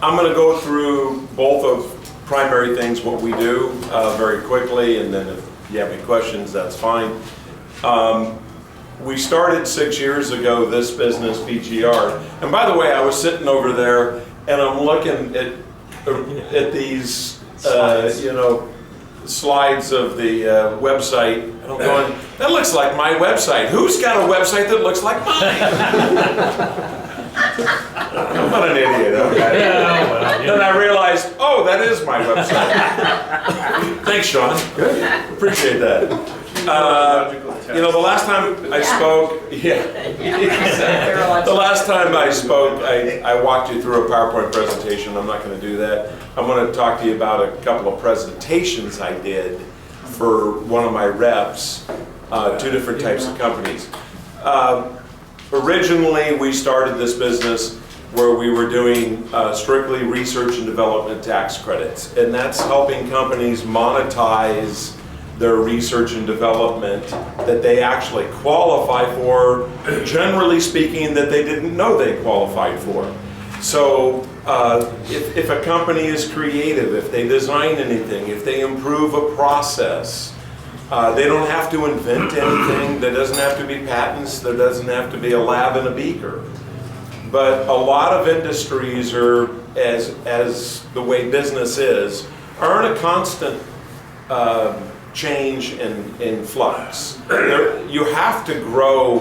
I'm going to go through both of primary things, what we do, very quickly, and then if you have any questions, that's fine. We started 6 years ago, this business, BGR. And by the way, I was sitting over there and I'm looking at these, you know, slides of the website. And I'm going, that looks like my website. Who's got a website that looks like mine? I'm not an idiot, okay? Yeah, well, Then I realized, oh, that is my website. Thanks, Sean. Good. Appreciate that. You know, the last time I spoke, the last time I spoke, I walked you through a PowerPoint presentation. I'm not going to do that. I'm going to talk to you about a couple of presentations I did for one of my reps, two different types of companies. Originally, we started this business where we were doing strictly research and development tax credits, and that's helping companies monetize their research and development that they actually qualify for, generally speaking, that they didn't know they qualified for. So if a company is creative, if they design anything, if they improve a process, they don't have to invent anything. There doesn't have to be patents. There doesn't have to be a lab and a beaker. But a lot of industries are, as the way business is, are in a constant change and flux. You have to grow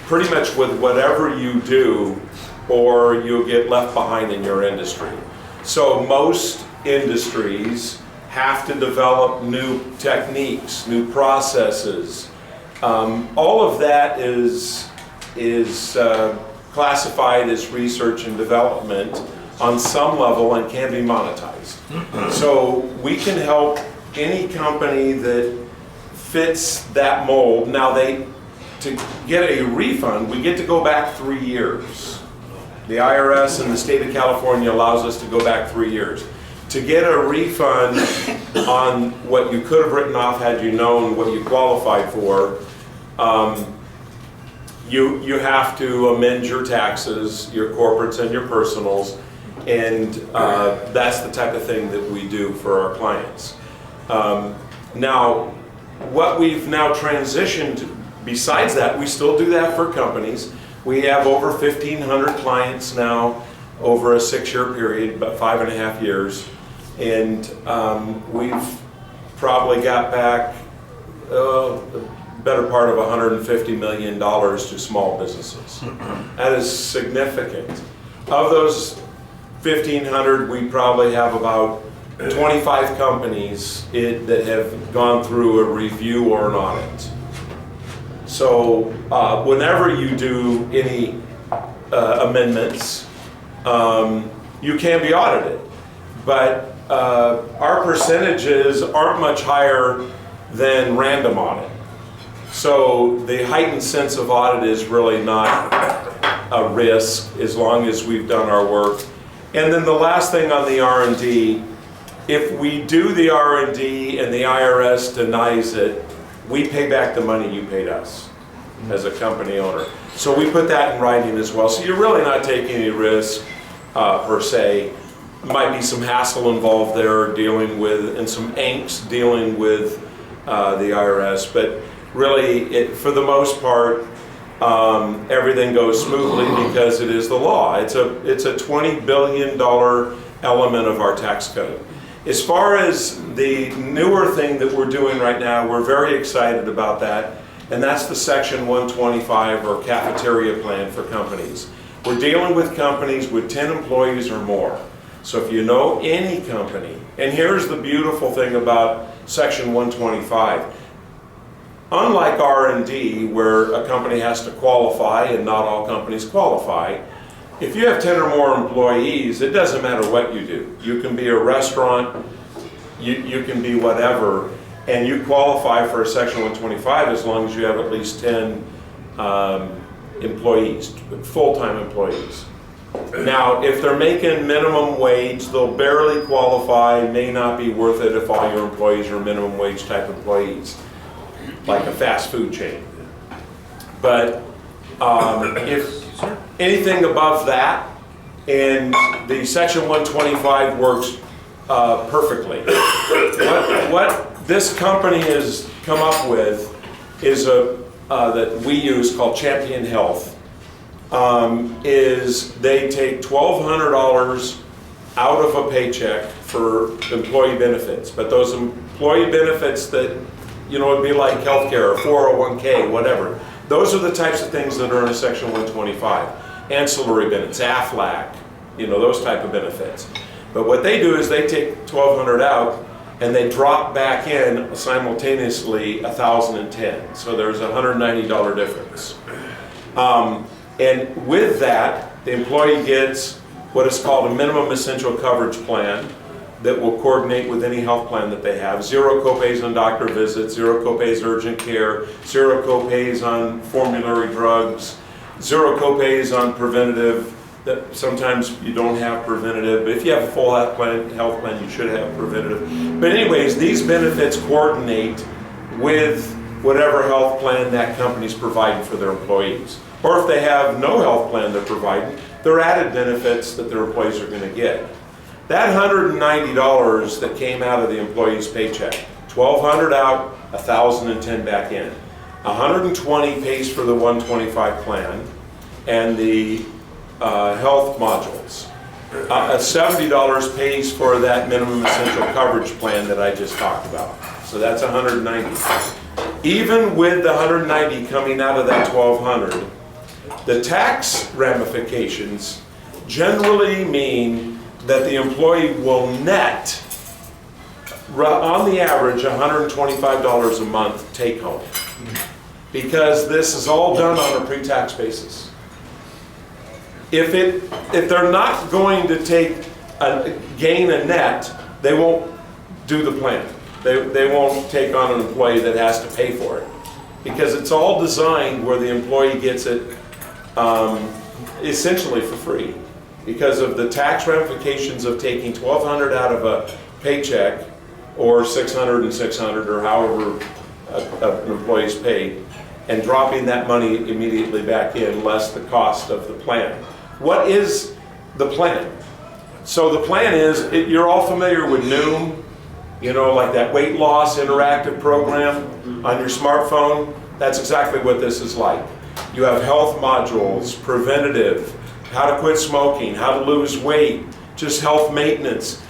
pretty much with whatever you do, or you'll get left behind in your industry. So most industries have to develop new techniques, new processes. All of that is classified as research and development on some level and can be monetized. So we can help any company that fits that mold. Now to get a refund, we get to go back 3 years. The IRS and the state of California allows us to go back 3 years. To get a refund on what you could have written off had you known what you qualified for, you have to amend your taxes, your corporates and your personals, and that's the type of thing that we do for our clients. Now, what we've now transitioned, besides that, we still do that for companies. We have over 1,500 clients now over a 6-year period, about 5.5 years. And we've probably got back the better part of $150 million to small businesses. That is significant. Of those 1,500, we probably have about 25 companies that have gone through a review or an audit. So whenever you do any amendments, you can be audited. But our percentages aren't much higher than random audit. So the heightened sense of audit is really not a risk as long as we've done our work. And then the last thing on the R&D, if we do the R&D and the IRS denies it, we pay back the money you paid us as a company owner. So we put that in writing as well. So you're really not taking any risk per se. Might be some hassle involved there dealing with, and some angst dealing with the IRS, but really, for the most part, everything goes smoothly because it is the law. It's a $20 billion element of our tax code. As far as the newer thing that we're doing right now, we're very excited about that, and that's the Section 125 or Cafeteria plan for companies. We're dealing with companies with 10 employees or more. So if you know any company, and here's the beautiful thing about Section 125, unlike R&D, where a company has to qualify and not all companies qualify, if you have 10 or more employees, it doesn't matter what you do. You can be a restaurant, you can be whatever, and you qualify for a Section 125 as long as you have at least 10 employees, full-time employees. Now, if they're making minimum wage, they'll barely qualify, may not be worth it if all your employees are minimum wage type employees, like a fast food chain. But if anything above that, and the Section 125 works perfectly. What this company has come up with is that we use called Champion Health. Is they take $1,200 out of a paycheck for employee benefits, but those employee benefits that, you know, it'd be like healthcare or 401k, whatever. Those are the types of things that are in a Section 125. Ancillary benefits, AFLAC, you know, those type of benefits. But what they do is they take $1,200 out and they drop back in simultaneously $1,010. So there's a $190 difference. And with that, the employee gets what is called a minimum essential coverage plan that will coordinate with any health plan that they have. Zero copays on doctor visits, zero copays urgent care, zero copays on formulary drugs, zero copays on preventative. That sometimes you don't have preventative, but if you have a full health plan, you should have preventative. But anyways, these benefits coordinate with whatever health plan that company's providing for their employees. Or if they have no health plan they're providing, there are added benefits that their employees are going to get. That $190 that came out of the employee's paycheck, $1,200 out, $1,010 back in. $120 pays for the 125 plan and the health modules. $70 pays for that minimum essential coverage plan that I just talked about. So that's $190. Even with the $190 coming out of that $1,200, the tax ramifications generally mean that the employee will net, on the average, $125 a month take home. Because this is all done on a pre-tax basis. If they're not going to gain a net, they won't do the plan. They won't take on an employee that has to pay for it. Because it's all designed where the employee gets it essentially for free. Because of the tax ramifications of taking $1,200 out of a paycheck, or $600 and $600, or however an employee's paid, and dropping that money immediately back in, less the cost of the plan. What is the plan? So the plan is, you're all familiar with Noom, you know, like that weight loss interactive program on your smartphone. That's exactly what this is like. You have health modules, preventative, how to quit smoking, how to lose weight, just health maintenance.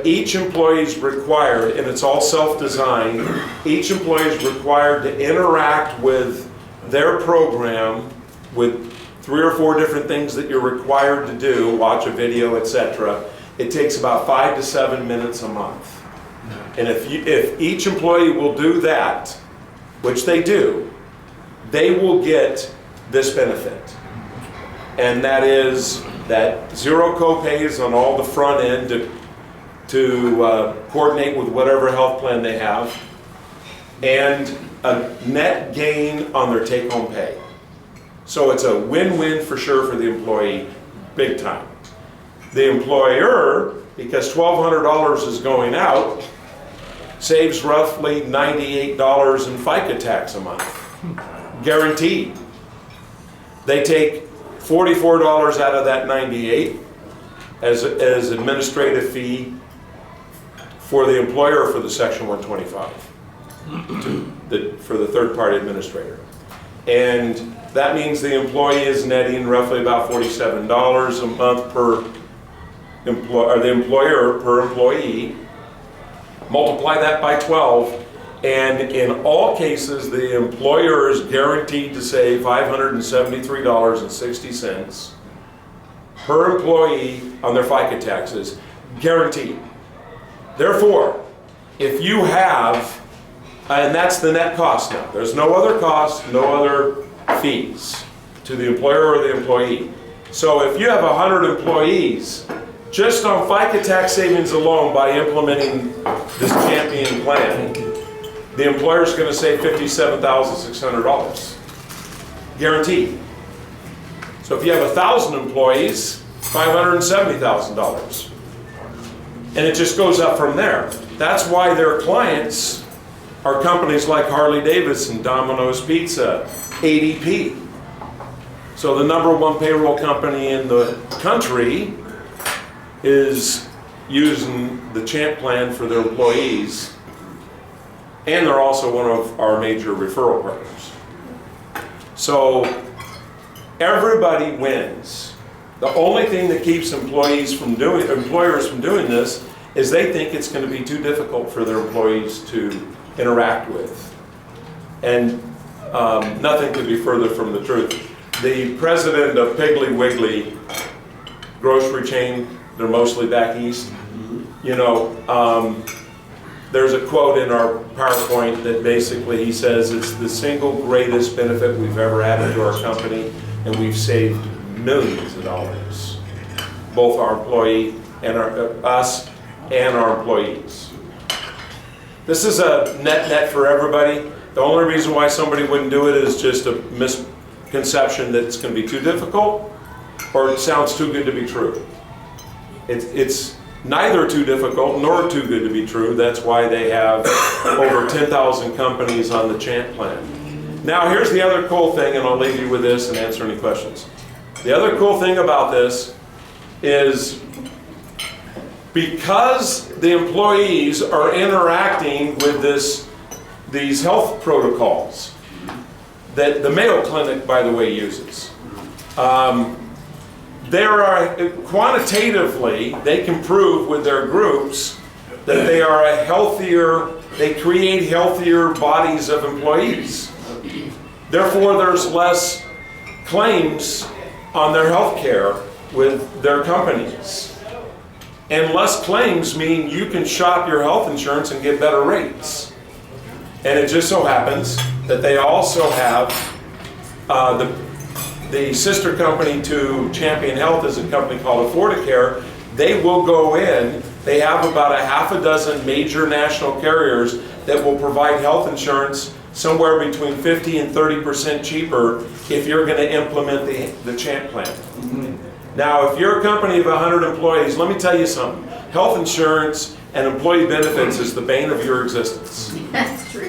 Each employee is required, and it's all self-designed, each employee is required to interact with their program with 3 or 4 different things that you're required to do, watch a video, etc. It takes about 5 to 7 minutes a month. And if each employee will do that, which they do, they will get this benefit. And that is that zero copays on all the front end to coordinate with whatever health plan they have, and a net gain on their take-home pay. So it's a win-win for sure for the employee, big time. The employer, because $1,200 is going out, saves roughly $98 in FICA tax a month, guaranteed. They take $44 out of that $98 as administrative fee for the employer or for the Section 125, for the third-party administrator. And that means the employee is netting roughly about $47 a month per the employer per employee. Multiply that by 12, and in all cases, the employer is guaranteed to save $573.60 per employee on their FICA taxes, guaranteed. Therefore, if you have, and that's the net cost now, there's no other cost, no other fees to the employer or the employee. So if you have 100 employees, just on FICA tax savings alone by implementing this Champion plan, the employer is going to save $57,600, guaranteed. So if you have 1,000 employees, $570,000. And it just goes up from there. That's why their clients are companies like Harley-Davidson, Domino's Pizza, ADP. So the #1 payroll company in the country is using the Champ plan for their employees, and they're also one of our major referral partners. So everybody wins. The only thing that keeps employers from doing this is they think it's going to be too difficult for their employees to interact with. And nothing could be further from the truth. The president of Piggly Wiggly grocery chain, they're mostly back east, you know, there's a quote in our PowerPoint that basically he says it's the single greatest benefit we've ever added to our company, and we've saved millions of dollars, both our employee and us and our employees. This is a net for everybody. The only reason why somebody wouldn't do it is just a misconception that it's going to be too difficult or it sounds too good to be true. It's neither too difficult nor too good to be true. That's why they have over 10,000 companies on the Champ plan. Now here's the other cool thing, and I'll leave you with this and answer any questions. The other cool thing about this is because the employees are interacting with these health protocols that the Mayo Clinic, by the way, uses. There are, quantitatively, they can prove with their groups that they are a healthier, they create healthier bodies of employees. Therefore, there's less claims on their health care with their companies. And less claims mean you can shop your health insurance and get better rates. And it just so happens that they also have the sister company to Champion Health is a company called AffordaCare. They will go in, they have about a half a dozen major national carriers that will provide health insurance somewhere between 50 and 30% cheaper if you're going to implement the Champ plan. Now, if you're a company of 100 employees, let me tell you something. Health insurance and employee benefits is the bane of your existence. That's true.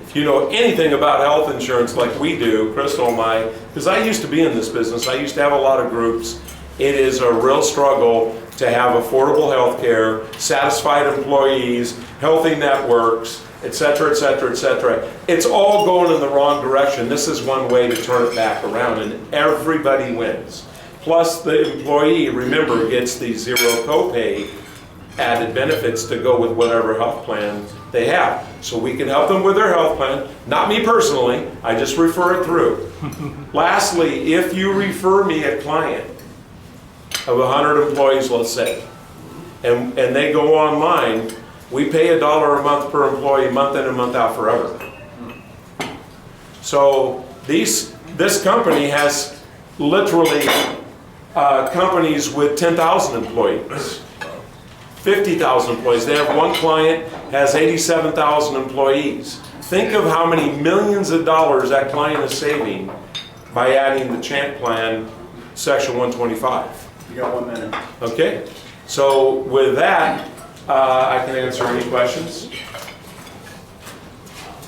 If you know anything about health insurance like we do, Crystal and I, because I used to be in this business, I used to have a lot of groups. It is a real struggle to have affordable health care, satisfied employees, healthy networks, et cetera, et cetera, et cetera. It's all going in the wrong direction. This is one way to turn it back around, and everybody wins. Plus, the employee, remember, gets the zero copay added benefits to go with whatever health plan they have. So we can help them with their health plan. Not me personally, I just refer it through. Lastly, if you refer me a client of 100 employees, let's say, and they go online, we pay $1 a month per employee, month in and month out forever. So this company has literally companies with 10,000 employees, 50,000 employees. They have one client has 87,000 employees. Think of how many millions of dollars that client is saving by adding the Champ plan, Section 125. You got 1 minute. Okay, so with that, I can answer any questions.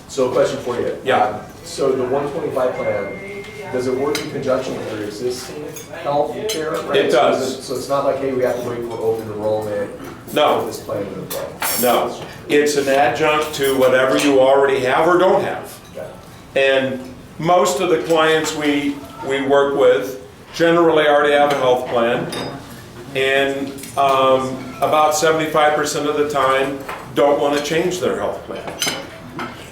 So a question for you. Yeah. So the 125 plan, does it work in conjunction with their existing health care? Right? It does. So it's not like, hey, we have to wait for open enrollment. No. This plan would apply. No, it's an adjunct to whatever you already have or don't have. Okay. And most of the clients we work with generally already have a health plan, and about 75% of the time don't want to change their health plan.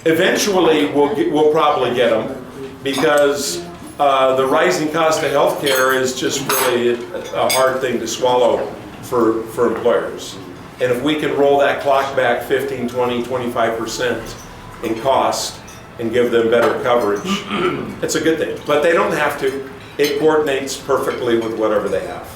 Eventually, we'll probably get them because the rising cost of health care is just really a hard thing to swallow for employers. And if we can roll that clock back 15, 20, 25% in cost and give them better coverage, it's a good thing. But they don't have to. It coordinates perfectly with whatever they have.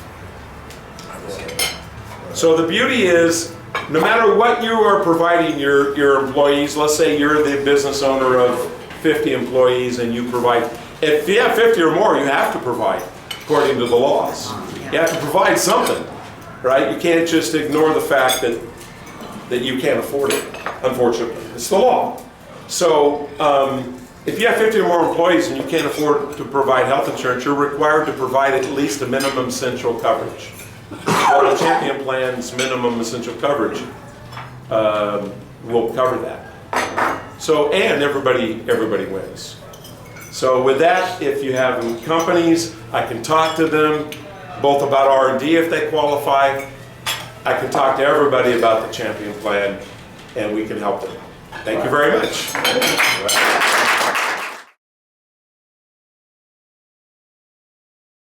So the beauty is, no matter what you are providing your employees, let's say you're the business owner of 50 employees and you provide, if you have 50 or more, you have to provide according to the laws. You have to provide something, right? You can't just ignore the fact that you can't afford it, unfortunately. It's the law. So If you have 50 or more employees and you can't afford to provide health insurance, you're required to provide at least a minimum essential coverage. Well, the Champion Plan's minimum essential coverage will cover that. So, and everybody wins. So with that, if you have companies, I can talk to them both about R&D if they qualify. I can talk to everybody about the Champion Plan, and we can help them. Thank you very much.